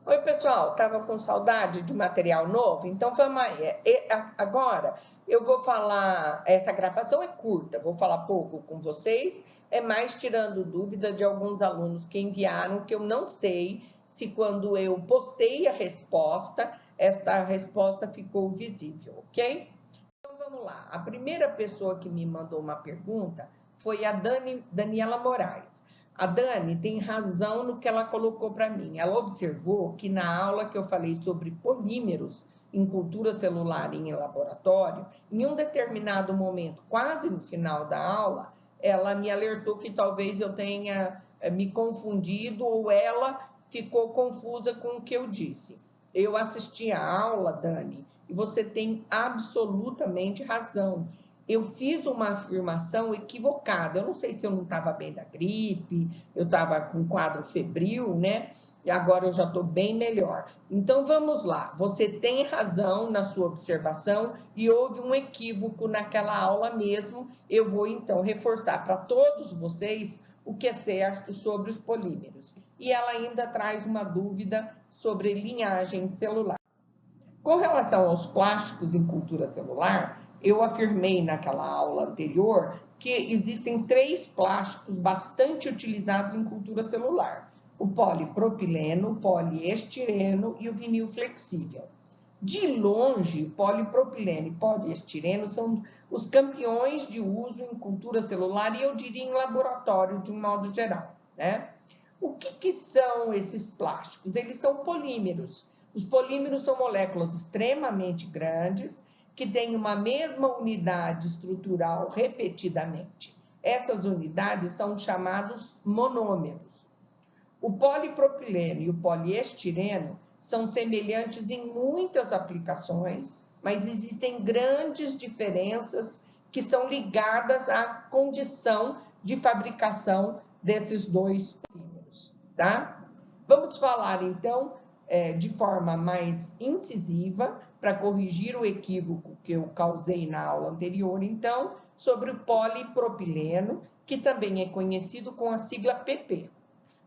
Oi, pessoal, estava com saudade de material novo, então vamos aí. Agora eu vou falar, essa gravação é curta, vou falar pouco com vocês, é mais tirando dúvida de alguns alunos que enviaram, que eu não sei se quando eu postei a resposta, esta resposta ficou visível, ok? Então vamos lá. A primeira pessoa que me mandou uma pergunta foi a Daniela Moraes. A Dani tem razão no que ela colocou para mim. Ela observou que na aula que eu falei sobre polímeros em cultura celular e em laboratório, em um determinado momento, quase no final da aula, ela me alertou que talvez eu tenha me confundido ou ela ficou confusa com o que eu disse. Eu assisti a aula, Dani, e você tem absolutamente razão. Eu fiz uma afirmação equivocada. Eu não sei se eu não estava bem da gripe, eu estava com quadro febril, né? E agora eu já estou bem melhor. Então vamos lá. Você tem razão na sua observação e houve um equívoco naquela aula mesmo. Eu vou então reforçar para todos vocês o que é certo sobre os polímeros. E ela ainda traz uma dúvida sobre linhagem celular. Com relação aos plásticos em cultura celular, eu afirmei naquela aula anterior que existem 3 plásticos bastante utilizados em cultura celular: o polipropileno, o poliestireno e o vinil flexível. De longe, polipropileno e poliestireno são os campeões de uso em cultura celular e eu diria em laboratório de um modo geral, né? O que são esses plásticos? Eles são polímeros. Os polímeros são moléculas extremamente grandes que têm uma mesma unidade estrutural repetidamente. Essas unidades são chamados monômeros. O polipropileno e o poliestireno são semelhantes em muitas aplicações, mas existem grandes diferenças que são ligadas à condição de fabricação desses dois polímeros, tá? Vamos falar então de forma mais incisiva, para corrigir o equívoco que eu causei na aula anterior, então, sobre o polipropileno, que também é conhecido com a sigla PP.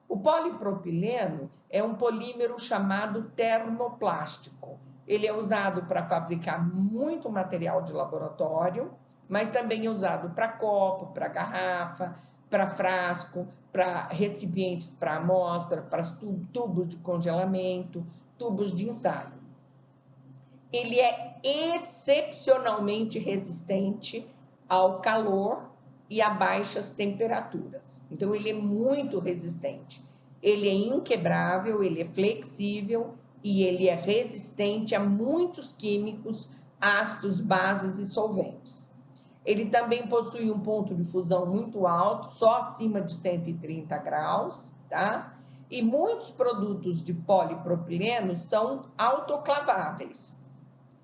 O polipropileno é um polímero chamado termoplástico. Ele é usado para fabricar muito material de laboratório, mas também é usado para copo, para garrafa, para frasco, para recipientes para amostra, para tubos de congelamento, tubos de ensaio. Ele é excepcionalmente resistente ao calor e a baixas temperaturas. Então, ele é muito resistente. Ele é inquebrável, ele é flexível e ele é resistente a muitos químicos, ácidos, bases e solventes. Ele também possui um ponto de fusão muito alto, só acima de 130 graus, tá? E muitos produtos de polipropileno são autoclaváveis,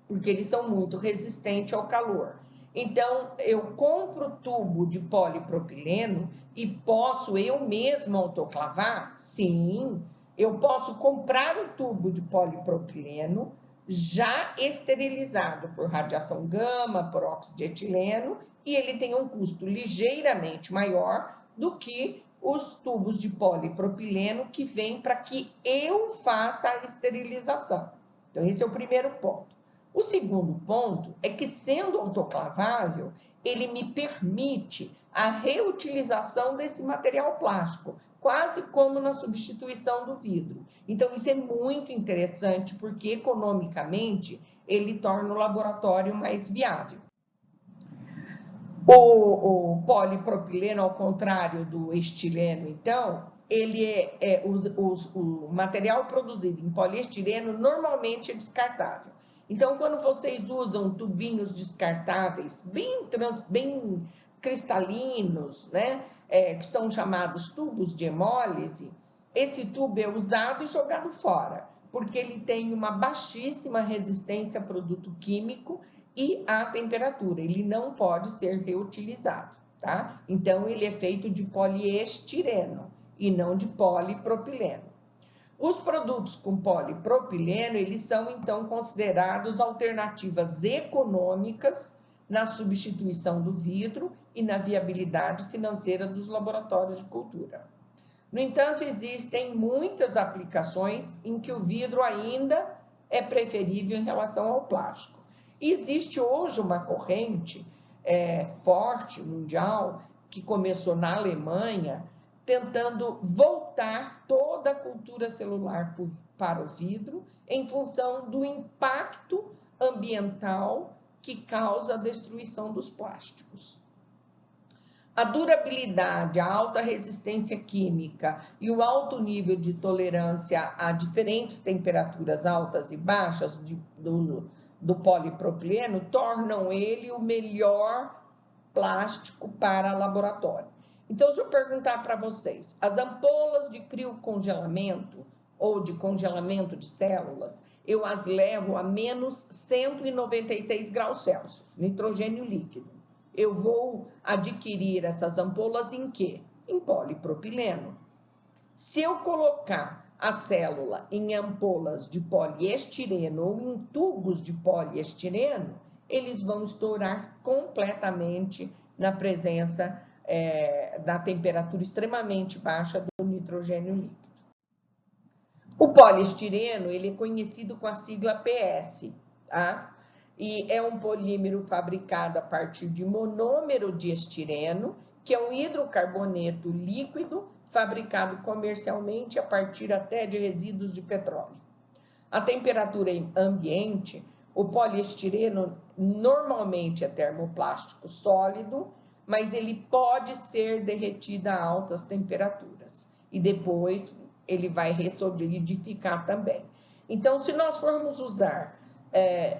porque eles são muito resistentes ao calor. Então, eu compro tubo de polipropileno e posso eu mesmo autoclavar? Sim, eu posso comprar um tubo de polipropileno já esterilizado por radiação gama, por óxido de etileno, e ele tem um custo ligeiramente maior do que os tubos de polipropileno que vêm para que eu faça a esterilização. Então, esse é o primeiro ponto. O segundo ponto é que, sendo autoclavável, ele me permite a reutilização desse material plástico, quase como na substituição do vidro. Então, isso é muito interessante, porque economicamente ele torna o laboratório mais viável. O polipropileno, ao contrário do estileno, então, o material produzido em poliestireno normalmente é descartável. Então, quando vocês usam tubinhos descartáveis, bem cristalinos, né, que são chamados tubos de hemólise, esse tubo é usado e jogado fora, porque ele tem uma baixíssima resistência a produto químico e à temperatura. Ele não pode ser reutilizado, tá? Então, ele é feito de poliestireno e não de polipropileno. Os produtos com polipropileno, eles são, então, considerados alternativas econômicas na substituição do vidro e na viabilidade financeira dos laboratórios de cultura. No entanto, existem muitas aplicações em que o vidro ainda é preferível em relação ao plástico. Existe hoje uma corrente forte mundial que começou na Alemanha, tentando voltar toda a cultura celular para o vidro em função do impacto ambiental que causa a destruição dos plásticos. A durabilidade, a alta resistência química e o alto nível de tolerância a diferentes temperaturas altas e baixas do polipropileno tornam ele o melhor plástico para laboratório. Então, se eu perguntar para vocês, as ampolas de criocongelamento ou de congelamento de células, eu as levo a menos 196 graus Celsius, nitrogênio líquido. Eu vou adquirir essas ampolas em quê? Em polipropileno. Se eu colocar a célula em ampolas de poliestireno ou em tubos de poliestireno, eles vão estourar completamente na presença da temperatura extremamente baixa do nitrogênio líquido. O poliestireno, ele é conhecido com a sigla PS, tá? E é um polímero fabricado a partir de monômero de estireno, que é um hidrocarboneto líquido fabricado comercialmente a partir até de resíduos de petróleo. A temperatura ambiente, o poliestireno normalmente é termoplástico sólido, mas ele pode ser derretido a altas temperaturas e depois ele vai ressolidificar também. Então, se nós formos usar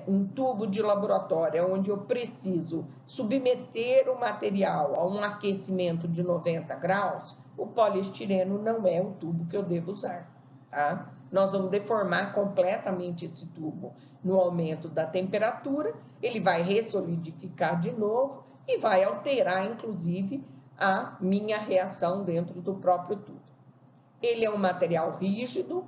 um tubo de laboratório onde eu preciso submeter o material a um aquecimento de 90 graus, o poliestireno não é o tubo que eu devo usar, tá? Nós vamos deformar completamente esse tubo no aumento da temperatura, ele vai ressolidificar de novo e vai alterar, inclusive, a minha reação dentro do próprio tubo. Ele é um material rígido,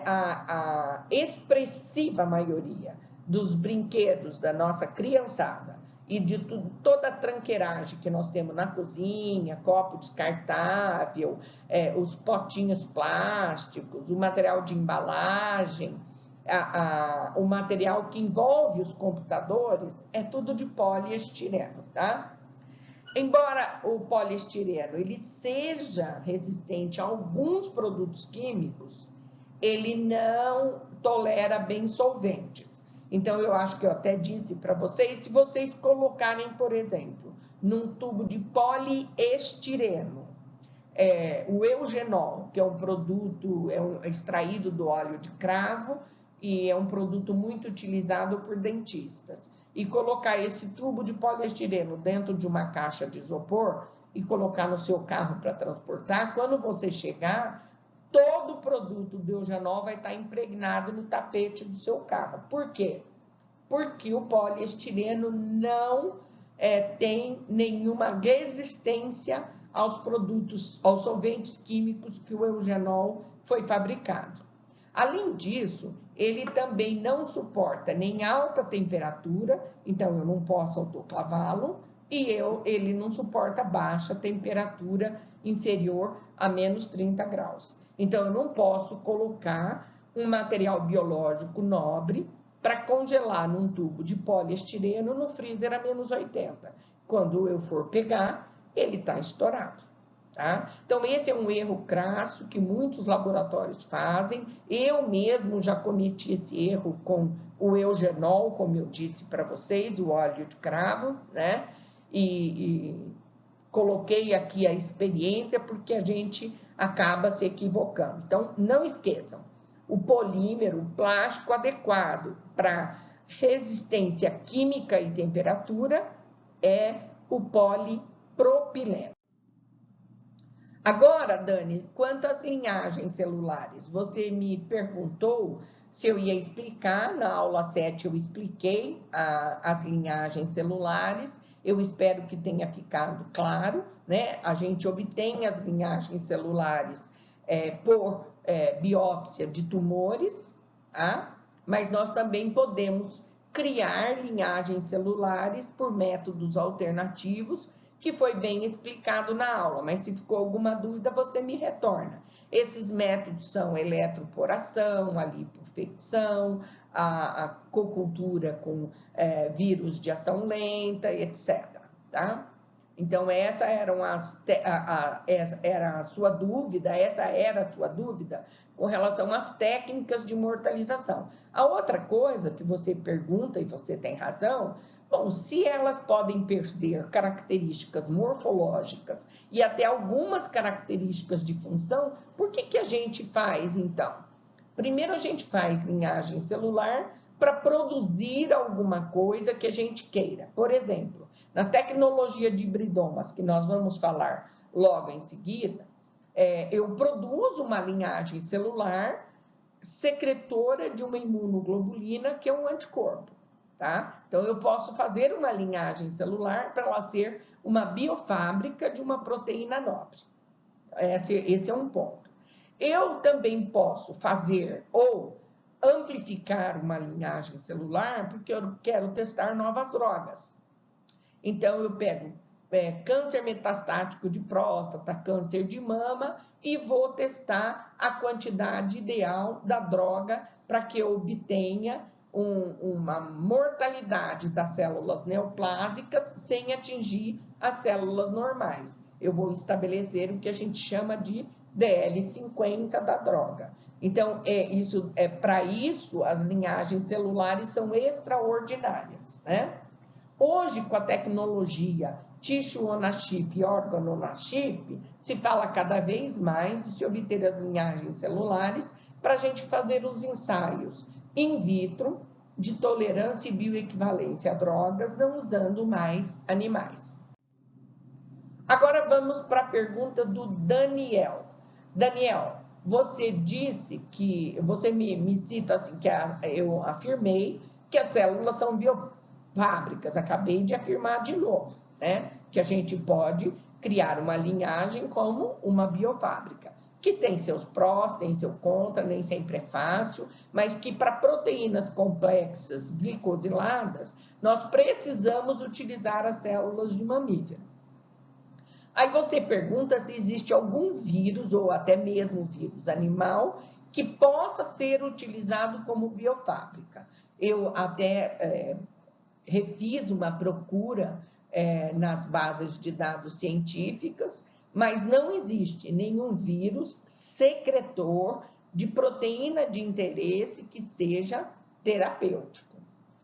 a expressiva maioria dos brinquedos da nossa criançada e de toda a tranqueiragem que nós temos na cozinha, copo descartável, os potinhos plásticos, o material de embalagem, o material que envolve os computadores, é tudo de poliestireno, tá? Embora o poliestireno ele seja resistente a alguns produtos químicos, ele não tolera bem solventes. Então, eu acho que eu até disse para vocês, se vocês colocarem, por exemplo, num tubo de poliestireno, o eugenol, que é um produto extraído do óleo de cravo e é um produto muito utilizado por dentistas, e colocar esse tubo de poliestireno dentro de uma caixa de isopor e colocar no seu carro para transportar, quando você chegar, todo o produto do eugenol vai estar impregnado no tapete do seu carro. Por quê? Porque o poliestireno não tem nenhuma resistência aos produtos, aos solventes químicos que o eugenol foi fabricado. Além disso, ele também não suporta nem alta temperatura, então eu não posso autoclavá-lo, e ele não suporta baixa temperatura inferior a menos 30 graus. Então, eu não posso colocar um material biológico nobre para congelar num tubo de poliestireno no freezer a menos 80. Quando eu for pegar, ele está estourado. Tá? Então, esse é um erro crasso que muitos laboratórios fazem. Eu mesmo já cometi esse erro com o eugenol, como eu disse para vocês, o óleo de cravo, né? E coloquei aqui a experiência porque a gente acaba se equivocando. Então, não esqueçam, o polímero, o plástico adequado para resistência química e temperatura é o polipropileno. Agora, Dani, quanto às linhagens celulares, você me perguntou se eu ia explicar, na aula 7 eu expliquei as linhagens celulares, eu espero que tenha ficado claro, né? A gente obtém as linhagens celulares por biópsia de tumores, tá? Mas nós também podemos criar linhagens celulares por métodos alternativos, que foi bem explicado na aula, mas se ficou alguma dúvida, você me retorna. Esses métodos são eletroporação, a lipofecção, a cocultura com vírus de ação lenta, etc. Tá? Então, essa era a sua dúvida com relação às técnicas de mortalização. A outra coisa que você pergunta, e você tem razão, bom, se elas podem perder características morfológicas e até algumas características de função, por que a gente faz, então? Primeiro, a gente faz linhagem celular para produzir alguma coisa que a gente queira. Por exemplo, na tecnologia de hibridomas, que nós vamos falar logo em seguida, eu produzo uma linhagem celular secretora de uma imunoglobulina, que é um anticorpo. Tá? Então, eu posso fazer uma linhagem celular para ela ser uma biofábrica de uma proteína nobre. Esse é um ponto. Eu também posso fazer ou amplificar uma linhagem celular porque eu quero testar novas drogas. Então, eu pego câncer metastático de próstata, câncer de mama e vou testar a quantidade ideal da droga para que eu obtenha uma mortalidade das células neoplásicas sem atingir as células normais. Eu vou estabelecer o que a gente chama de DL50 da droga. Então, para isso, as linhagens celulares são extraordinárias, né? Hoje, com a tecnologia tissue on a chip e organ on a chip, se fala cada vez mais de se obter as linhagens celulares para a gente fazer os ensaios in vitro de tolerância e bioequivalência a drogas, não usando mais animais. Agora vamos para a pergunta do Daniel. Daniel, você disse que, você me cita assim, que eu afirmei que as células são biofábricas, acabei de afirmar de novo, né? Que a gente pode criar uma linhagem como uma biofábrica, que tem seus prós, tem seu contra, nem sempre é fácil, mas que para proteínas complexas glicosiladas, nós precisamos utilizar as células de mamífero. Aí você pergunta se existe algum vírus, ou até mesmo vírus animal, que possa ser utilizado como biofábrica. Eu até refiz uma procura nas bases de dados científicas, mas não existe nenhum vírus secretor de proteína de interesse que seja terapêutico.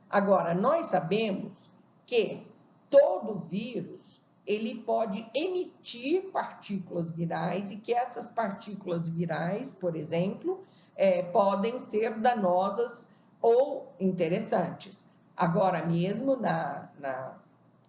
Agora, nós sabemos que todo vírus, ele pode emitir partículas virais e que essas partículas virais, por exemplo, podem ser danosas ou interessantes. Agora mesmo, na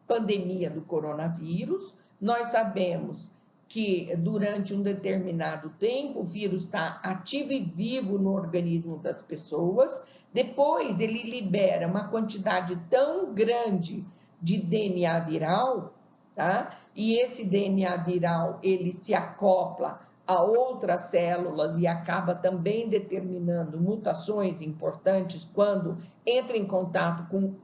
pandemia do coronavírus, nós sabemos que durante um determinado tempo o vírus está ativo e vivo no organismo das pessoas, depois ele libera uma quantidade tão grande de DNA viral, tá? E esse DNA viral, ele se acopla a outras células e acaba também determinando mutações importantes quando entra em contato com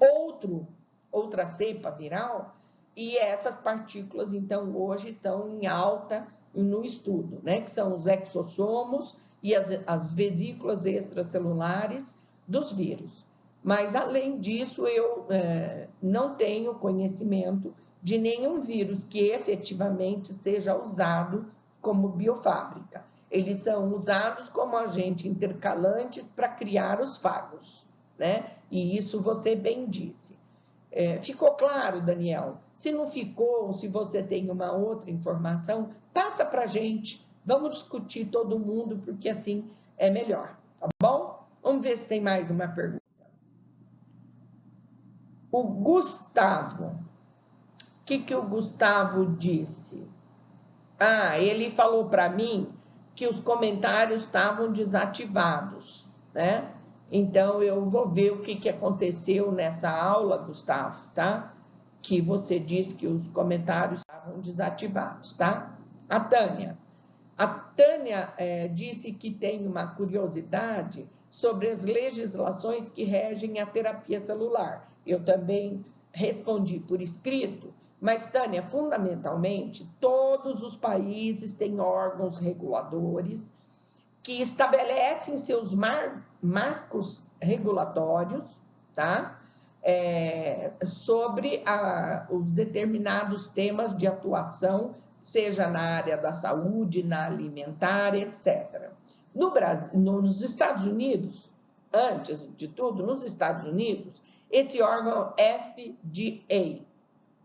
outra cepa viral, e essas partículas, então, hoje estão em alta no estudo, né? Que são os exossomos e as vesículas extracelulares dos vírus. Mas, além disso, eu não tenho conhecimento de nenhum vírus que efetivamente seja usado como biofábrica. Eles são usados como agentes intercalantes para criar os fagos, né? E isso você bem disse. Ficou claro, Daniel? Se não ficou, se você tem uma outra informação, passa para a gente. Vamos discutir todo mundo, porque assim é melhor, tá bom? Vamos ver se tem mais uma pergunta. O Gustavo. O que o Gustavo disse? Ele falou para mim que os comentários estavam desativados, né? Então, eu vou ver o que aconteceu nessa aula, Gustavo, tá? Que você disse que os comentários estavam desativados, tá? A Tânia disse que tem uma curiosidade sobre as legislações que regem a terapia celular. Eu também respondi por escrito Mas, Tânia, fundamentalmente, todos os países têm órgãos reguladores que estabelecem seus marcos regulatórios, tá? Sobre os determinados temas de atuação, seja na área da saúde, na alimentar, etc. No Brasil, nos Estados Unidos, antes de tudo, nos Estados Unidos, esse órgão FDA,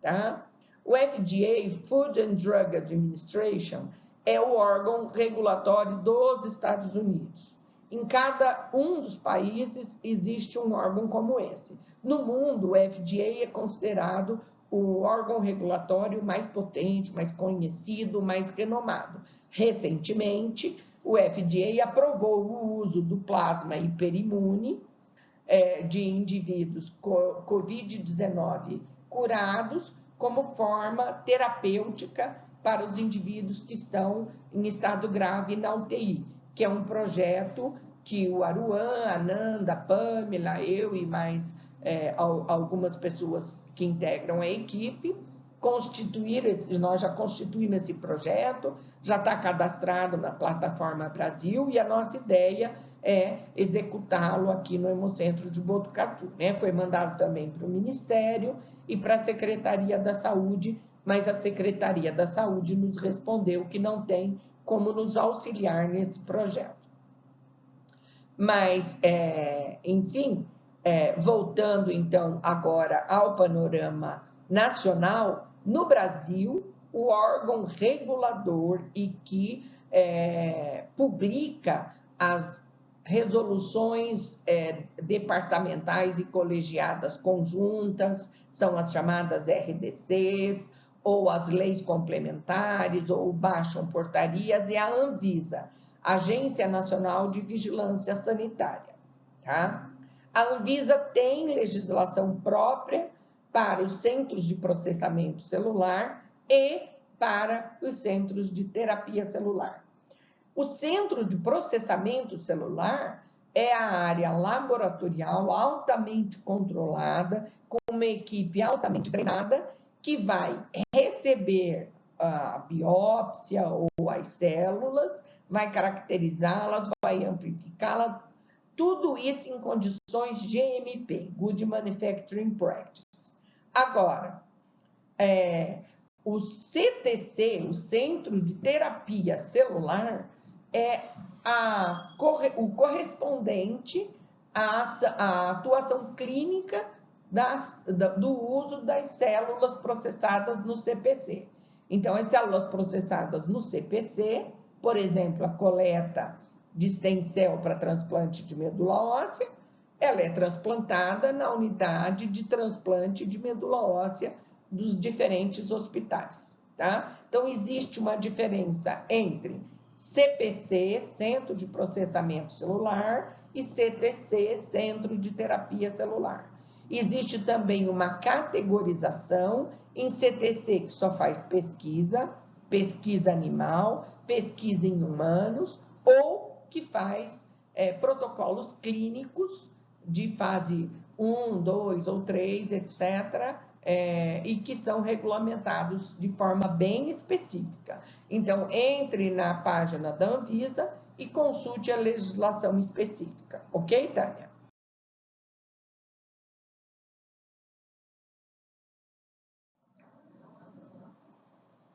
tá? O FDA, Food and Drug Administration, é o órgão regulatório dos Estados Unidos. Em cada um dos países existe um órgão como esse. No mundo, o FDA é considerado o órgão regulatório mais potente, mais conhecido, mais renomado. Recentemente, o FDA aprovou o uso do plasma hiperimune de indivíduos COVID-19 curados como forma terapêutica para os indivíduos que estão em estado grave na UTI, que é um projeto que o Aruan, a Nanda, a Pamela, eu e mais algumas pessoas que integram a equipe, nós já constituímos esse projeto, já está cadastrado na plataforma Brasil, e a nossa ideia é executá-lo aqui no Hemocentro de Botucatu, né? Foi mandado também para o Ministério e para a Secretaria da Saúde, mas a Secretaria da Saúde nos respondeu que não tem como nos auxiliar nesse projeto. Mas, enfim, voltando então agora ao panorama nacional, no Brasil, o órgão regulador e que publica as resoluções departamentais e colegiadas conjuntas, são as chamadas RDCs, ou as leis complementares, ou baixam portarias, é a Anvisa, Agência Nacional de Vigilância Sanitária, tá? A Anvisa tem legislação própria para os centros de processamento celular e para os centros de terapia celular. O centro de processamento celular é a área laboratorial altamente controlada, com uma equipe altamente treinada, que vai receber a biópsia ou as células, vai caracterizá-las, vai amplificá-las, tudo isso em condições GMP, Good Manufacturing Practice. Agora, o CTC, o Centro de Terapia Celular, é o correspondente à atuação clínica do uso das células processadas no CPC. Então, as células processadas no CPC, por exemplo, a coleta de stem cell para transplante de medula óssea, ela é transplantada na unidade de transplante de medula óssea dos diferentes hospitais, tá? Então, existe uma diferença entre CPC, Centro de Processamento Celular, e CTC, Centro de Terapia Celular. Existe também uma categorização em CTC, que só faz pesquisa animal, pesquisa em humanos, ou que faz protocolos clínicos de fase 1, 2 ou 3, etc., e que são regulamentados de forma bem específica. Então, entre na página da Anvisa e consulte a legislação específica. Ok, Tânia?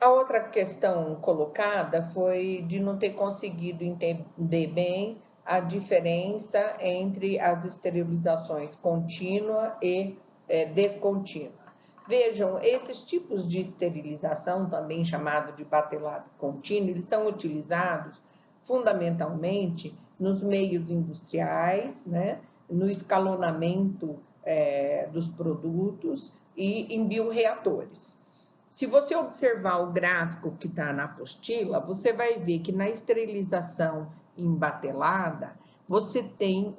A outra questão colocada foi de não ter conseguido entender bem a diferença entre as esterilizações contínua e descontínua. Vejam, esses tipos de esterilização, também chamado de batelado contínuo, eles são utilizados fundamentalmente nos meios industriais, né, no escalonamento dos produtos e em bioreatores. Se você observar o gráfico que está na apostila, você vai ver que na esterilização embatelada, você tem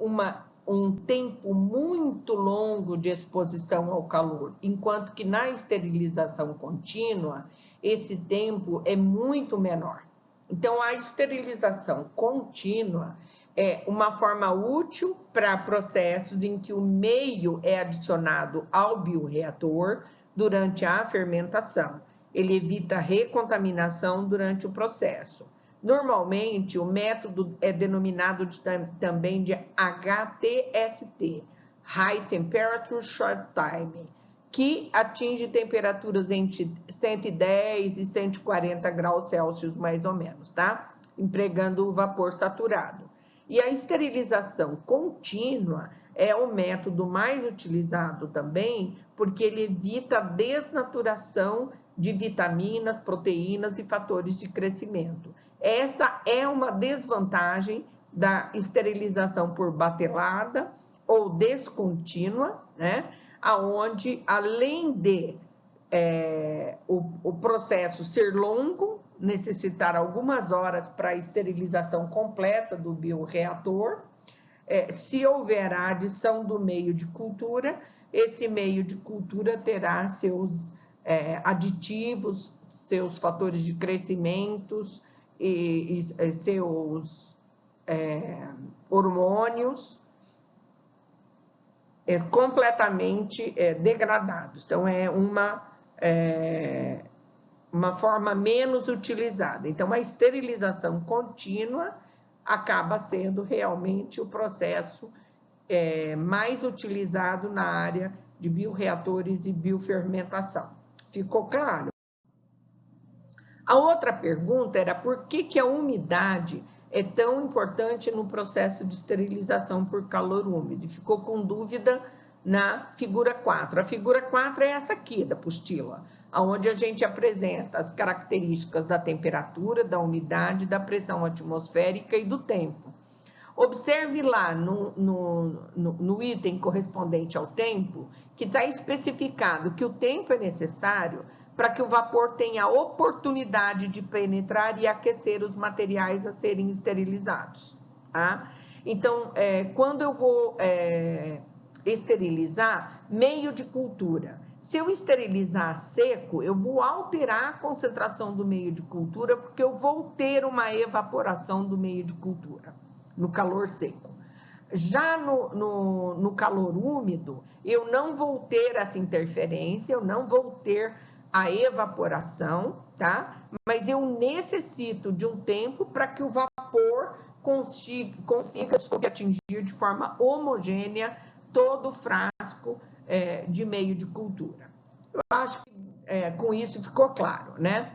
um tempo muito longo de exposição ao calor, enquanto que na esterilização contínua, esse tempo é muito menor. Então, a esterilização contínua é uma forma útil para processos em que o meio é adicionado ao bioreator, durante a fermentação. Ele evita recontaminação durante o processo. Normalmente, o método é denominado também de HTST, High Temperature Short Time, que atinge temperaturas entre 110 e 140 graus Celsius, mais ou menos, tá? Empregando o vapor saturado. E a esterilização contínua é o método mais utilizado também, porque ele evita a desnaturação de vitaminas, proteínas e fatores de crescimento. Essa é uma desvantagem da esterilização por batelada ou descontínua, né? Aonde, além de o processo ser longo, necessitar algumas horas para a esterilização completa do bioreator, se houver a adição do meio de cultura, esse meio de cultura terá seus aditivos, seus fatores de crescimento e seus hormônios completamente degradados. Então, é uma forma menos utilizada. Então, a esterilização contínua acaba sendo realmente o processo mais utilizado na área de bioreatores e biofermentação. Ficou claro? A outra pergunta era por que a umidade é tão importante no processo de esterilização por calor úmido. Ficou com dúvida na figura 4. A figura 4 é essa aqui da apostila, onde a gente apresenta as características da temperatura, da umidade, da pressão atmosférica e do tempo. Observe lá no item correspondente ao tempo, que está especificado que o tempo é necessário para que o vapor tenha a oportunidade de penetrar e aquecer os materiais a serem esterilizados. Tá? Então, quando eu vou esterilizar, meio de cultura. Se eu esterilizar seco, eu vou alterar a concentração do meio de cultura, porque eu vou ter uma evaporação do meio de cultura, no calor seco. Já no calor úmido, eu não vou ter essa interferência, eu não vou ter a evaporação, tá? Mas eu necessito de um tempo para que o vapor consiga atingir de forma homogênea todo o frasco de meio de cultura. Eu acho que com isso ficou claro, né?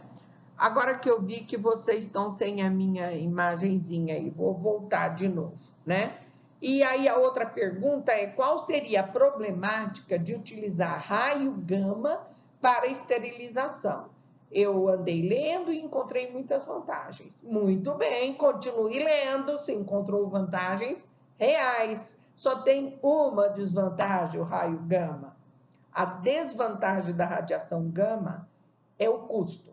Agora que eu vi que vocês estão sem a minha imagenzinha aí, vou voltar de novo, né? E aí a outra pergunta é qual seria a problemática de utilizar raio gama para esterilização? Eu andei lendo e encontrei muitas vantagens. Muito bem, continue lendo, se encontrou vantagens reais. Só tem uma desvantagem, o raio gama. A desvantagem da radiação gama é o custo.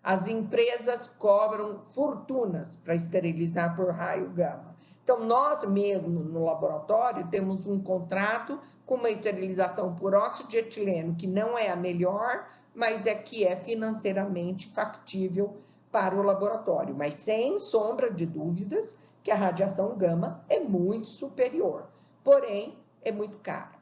As empresas cobram fortunas para esterilizar por raio gama. Então, nós mesmo no laboratório temos um contrato com uma esterilização por óxido de etileno, que não é a melhor, mas que é financeiramente factível para o laboratório. Mas sem sombra de dúvidas que a radiação gama é muito superior, porém é muito cara.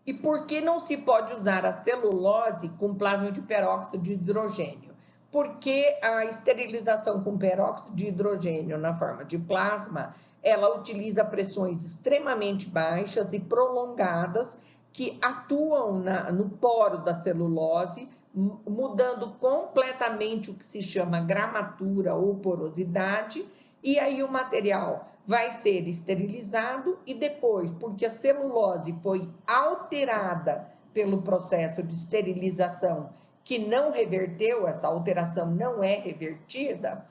E por que não se pode usar a celulose com plasma de peróxido de hidrogênio? Porque a esterilização com peróxido de hidrogênio na forma de plasma, ela utiliza pressões extremamente baixas e prolongadas que atuam no poro da celulose, mudando completamente o que se chama gramatura ou porosidade, e aí o material vai ser esterilizado e depois, porque a celulose foi alterada pelo processo de esterilização, que não reverteu, essa alteração não é revertida,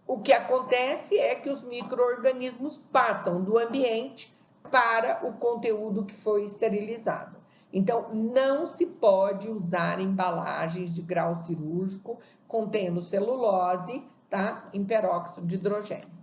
o que acontece é que os micro-organismos passam do ambiente para o conteúdo que foi esterilizado. Então, não se pode usar embalagens de grau cirúrgico contendo celulose, tá? Em peróxido de hidrogênio.